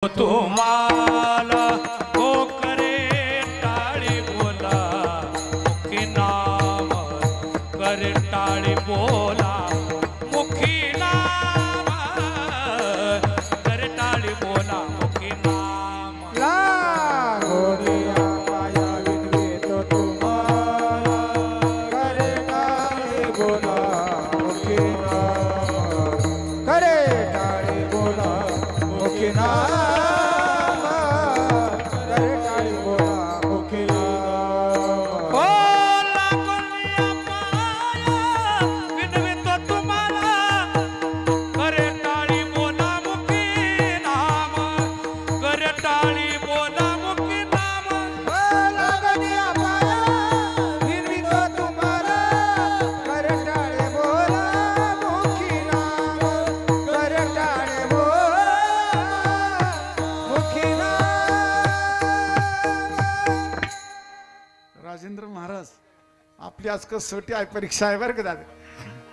तुम्हाला ओ करे टाळी बोला मुखी नाम करे टाळी बोला मुखी नाम करे टाळी बोला मुखी नाम गोडिया माया विनवे तो तुम्हाला करे टाळी बोला मुखी नाम करे टाळी बोला मुखी नाम राजेंद्र महाराज आपली आज कसोटी आहे, परीक्षा आहे बरं का दादा.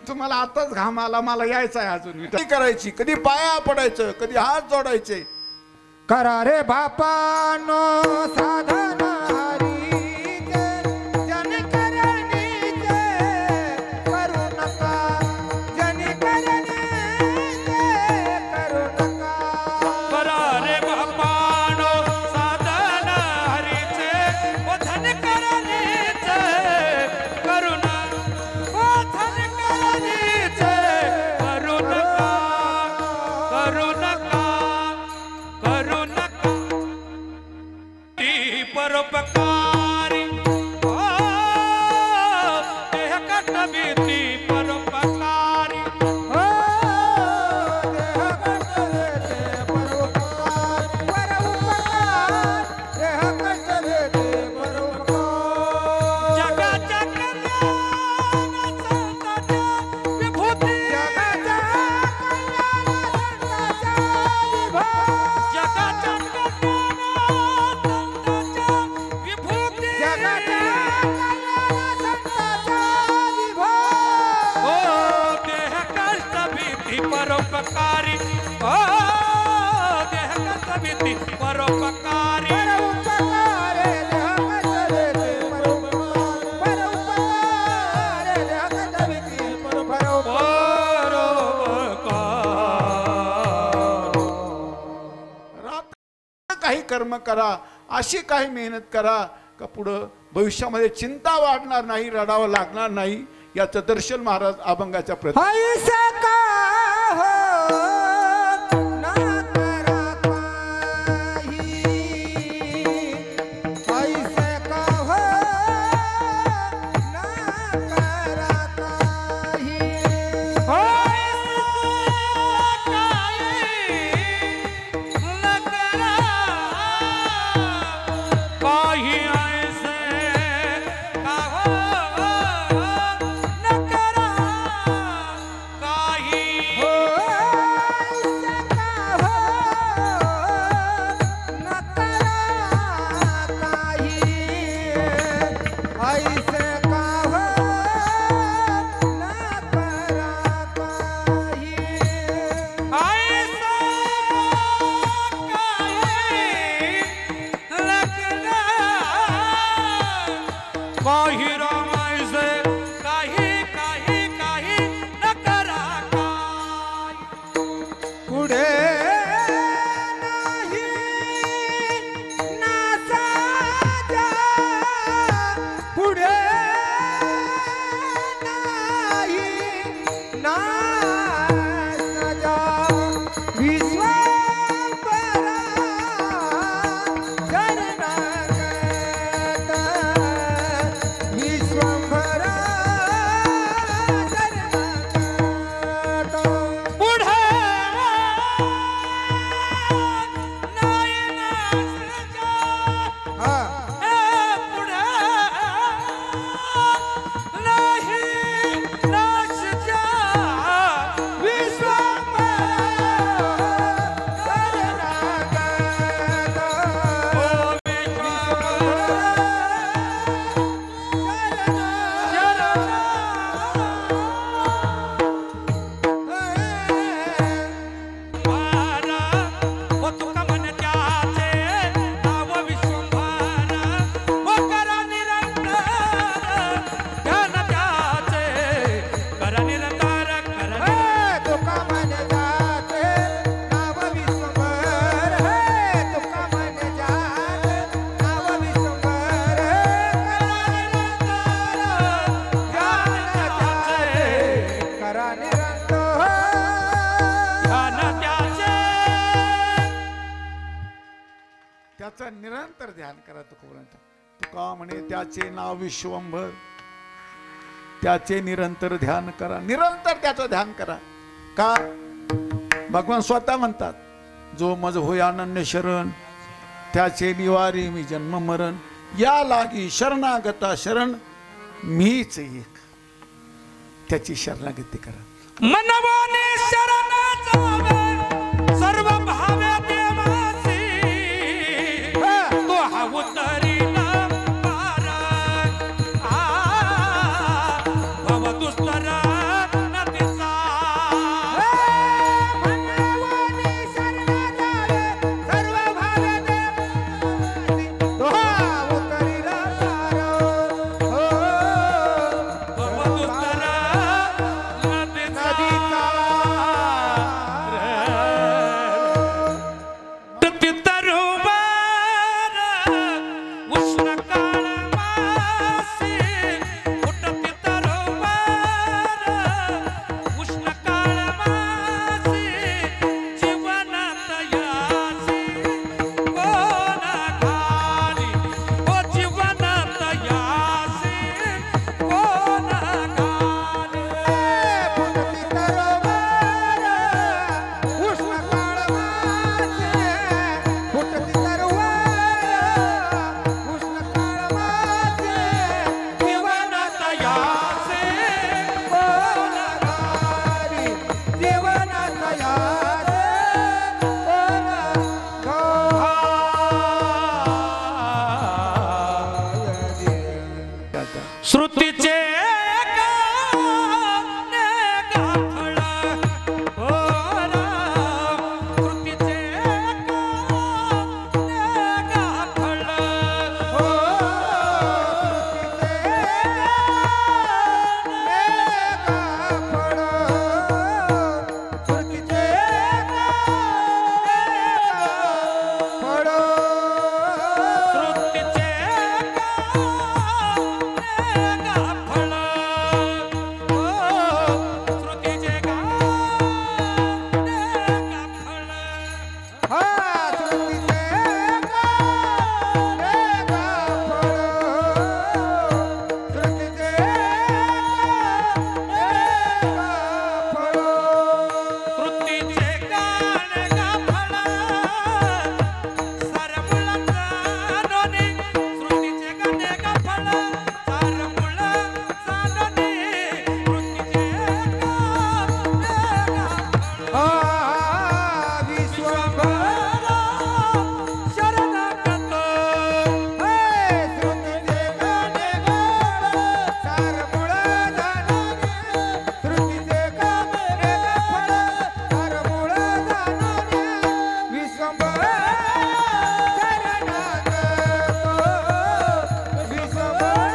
तुम्हाला आताच घाम आला, मला यायचं आहे अजून. कधी करायची, कधी पाया पडायचं, कधी हात जोडायचे. करा रे बापानो साधन हरीचे जन करणीचे करू नका, जन करणीचे करू नका. करा रे बापानो साधन हरीचे ओ धन करणीचे करू नका, ओ धन करणीचे करू नका, करू नका, करू नका. ती परोपकारी ओ देह कर्तव्य परोपकारी हो देह कष्ट देते परोपकार, परोपकार देह कष्ट देते परोपकार. जगाच्या कल्याण संतांच्या विभूती जगाच्या कल्याण संतांच्या विभूती, जगाच्या कल्याण संतांच्या विभूती जगाच्या कल्याण संतांच्या विभूती. ओ देह कष्ट भीती परोपकारी ओ देह कष्ट भीती परोपकारी परोपकार देह कष्ट देते परोपकार, परोपकार देह कष्ट देते परोपकार. रात्र काही कर्म करा, अशी काही मेहनत करा का पुढं भविष्यामध्ये चिंता वाढणार नाही, रडावं लागणार नाही. याचं दर्शन महाराज अभंगाच्या प्रति. ऐसा का हो ना करा काही, ऐसा का हो ना करा काही. काही त्याचं निरंतर ध्यान करा. तुका म्हणे त्याचे नाव विश्वंभर, त्याचे निरंतर ध्यान करा. निरंतर त्याचं ध्यान करा. का भगवान स्वतः म्हणतात, जो मज होय अनन्य शरण, त्याचे निवारी मी जन्म मरण. या लागी शरणागता शरण मीच एक. त्याची शरणागती करा. मनवाने शरण जावे सर्व भावे देवासी, तो हा उतरीला पार. भव दुस्तर नदीचा. मनवाने शरण जावे सर्व भावे देवासी, तो हा उतरीला पार. हो भव दुस्तर नदीचा. उष्ण काळ मासी, उठती तरोवर. उष्ण काळ मासी, जीवनात यासी कोण घाली. ओ जीवनात यासी कोण घाली. फुटती तरोवर, उष्ण काळ मासे. फुटती तरोवर, उष्ण काळ मासे. जीवनात यासी कोण घाली, जीवनात यासे कोण घाली. श्रुतीचे गाणे गाफळ. ओ राम, श्रुतीचे गाणे गाफळ. हो कृतीचे फळ. श्रुतीचे गाणे गाफळ. ओ, श्रुतीचे गाणे गाफळ. हा कृतीचे कृतीचे फळ. कृतीचे गाणे गाफळ. सार मुळाचा नोनी. श्रुतीचे गाणे गाफळ. सार मुळाचा नोनी. कृतीचे गाणे गाफळ. विश्वंभर शरणागत. श्रुतीचे गाणे गाफळ. सार मुळ जाणाने. श्रुतीचे गाणे गाफळ. सार मुळ जाणाने. विश्वंभर शरणागत. विश्वंभर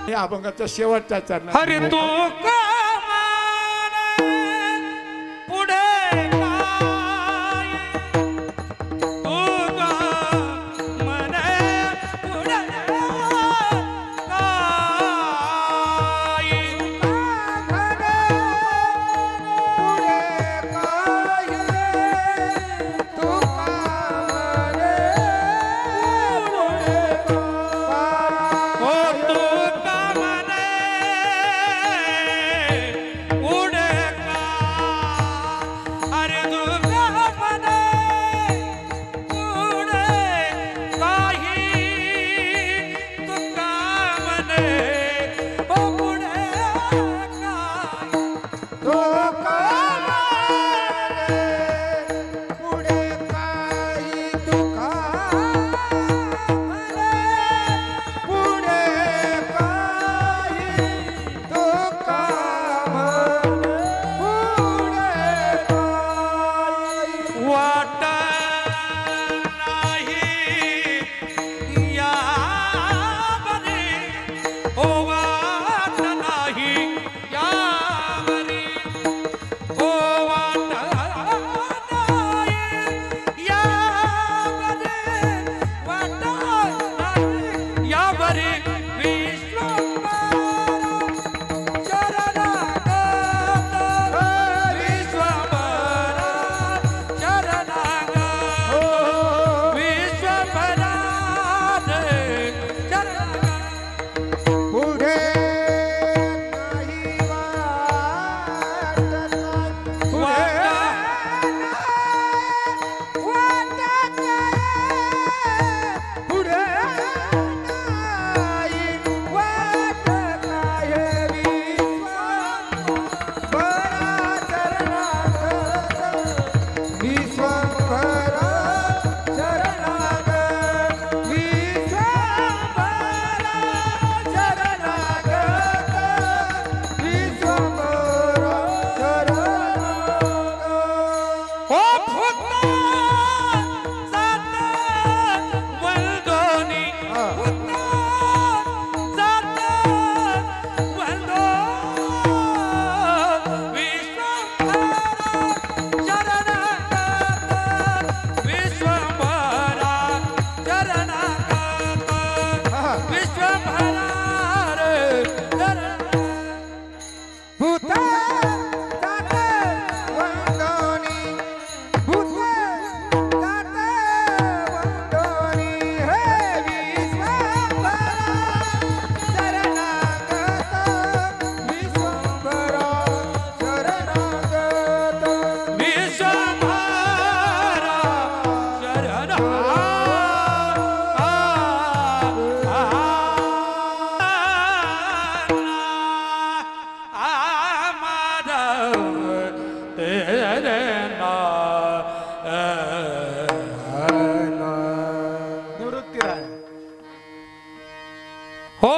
या अभंगाच्या शेवटच्या चरणात हरी तू पुढे काय. तू मने पुढे काय. ओ तू का मने निवृत्ती राय हो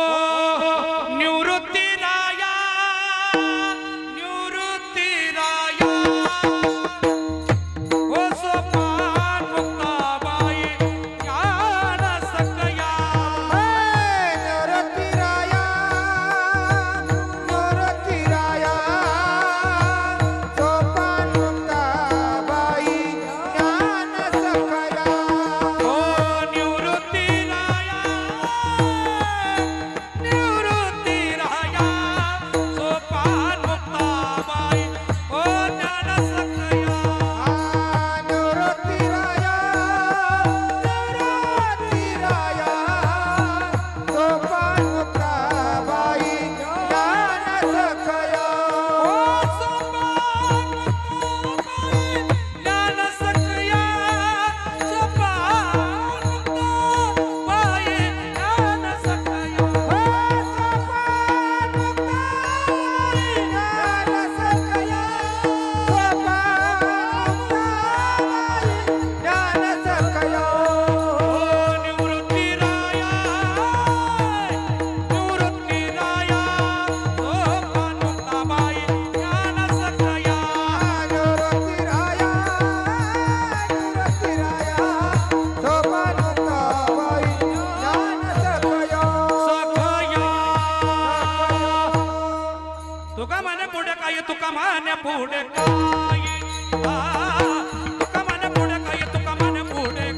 निवृत्ती राया निवृत्ती राया हो सोपान मुक्ताबाई ज्ञान सकया निवृत्ती राया सोपान मुक्ताबाई ज्ञान सकया हो निवृत्ती राया निवृत्ती राया सोपान मुक्ताबाई हो ज्ञान सकया निवृत्ती राया सोपान मुक्ताबाई ज्ञान सकया ज्ञान सकया सोपान मुक्ताबाई ज्ञान सकया निवृत्ती राया निवृत्ती राया सोपान मुक्ताबाई ज्ञान सकया सकया तुका म्हणे पुढे काय तुका म्हणे पुढे काय तुका म्हणे पुढे काय तुका म्हणे पुढे काय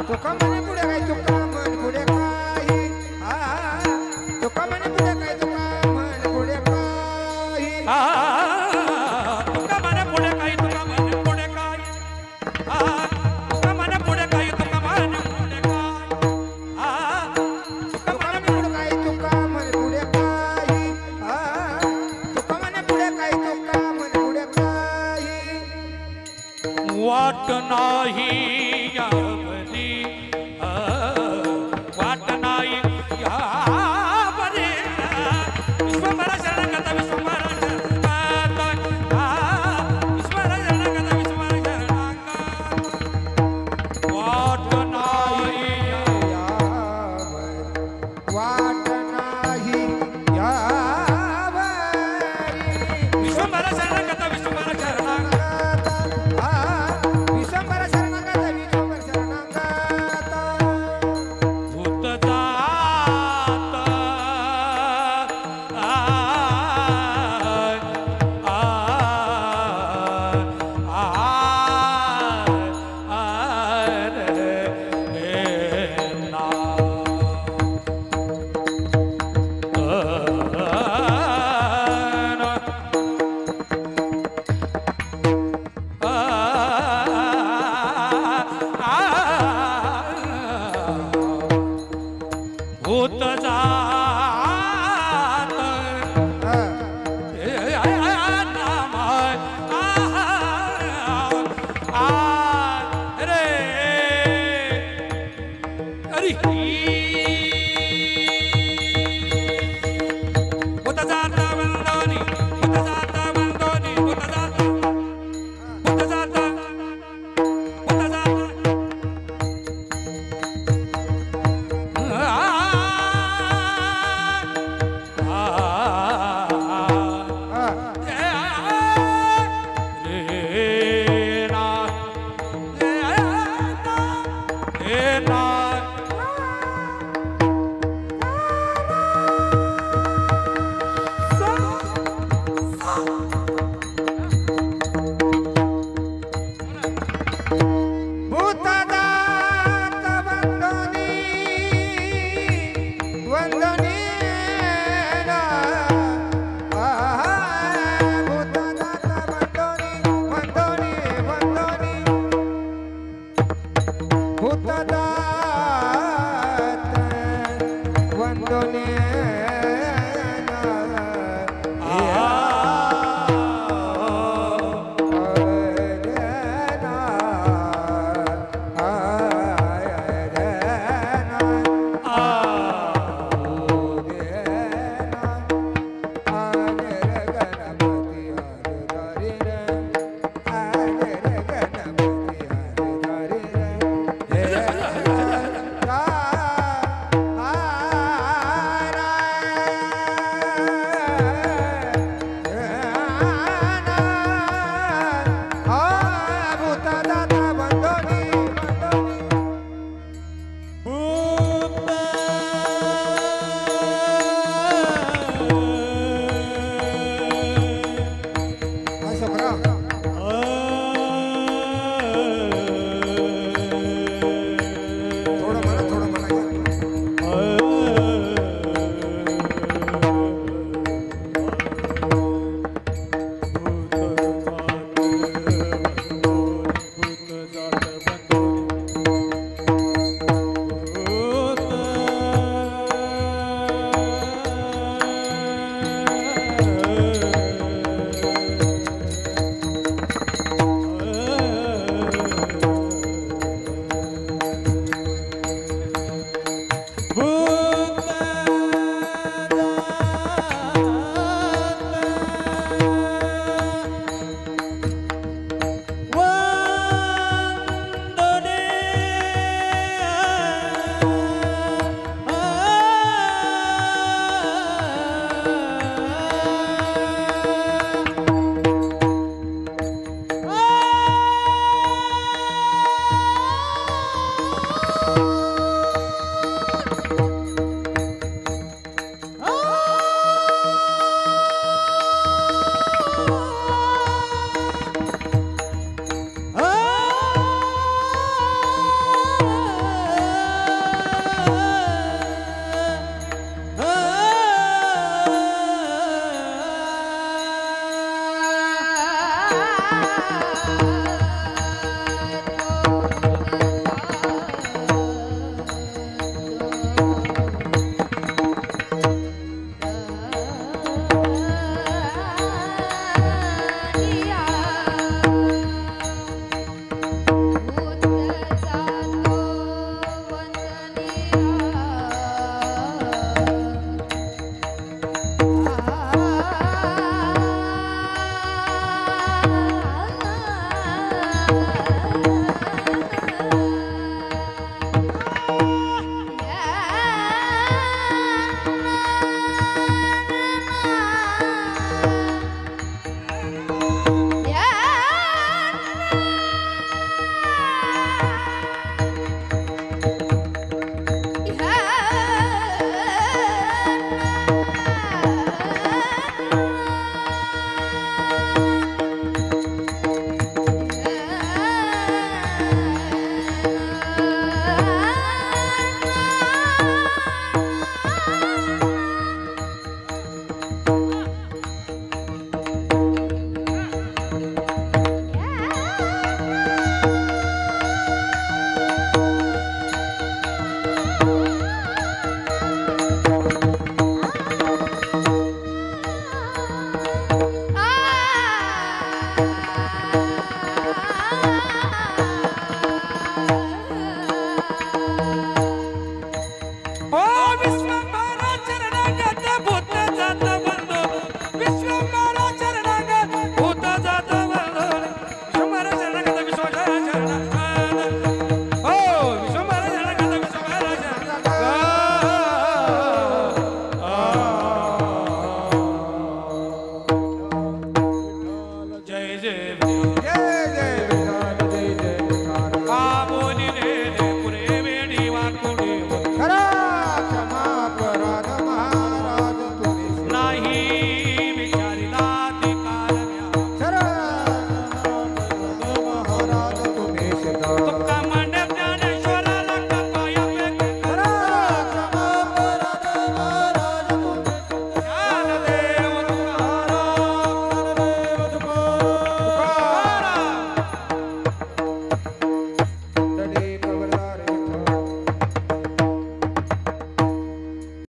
तुका म्हणे पुढे काय तुका म्हण पुढे काही तुका म्हणे पुढे काय तुका म्हण पुढे काही तुका म्हणे पुढे काय तुका म्हणे पुढे काय तुका म्हणे पुढे काय तुका म्हणे पुढे काय तुका तुका म्हणे म्हणे पुढे काय तुका म्हण पुढे काही तुका म्हणे पुढे काय तुका म्हण पुढे काही वाट नाही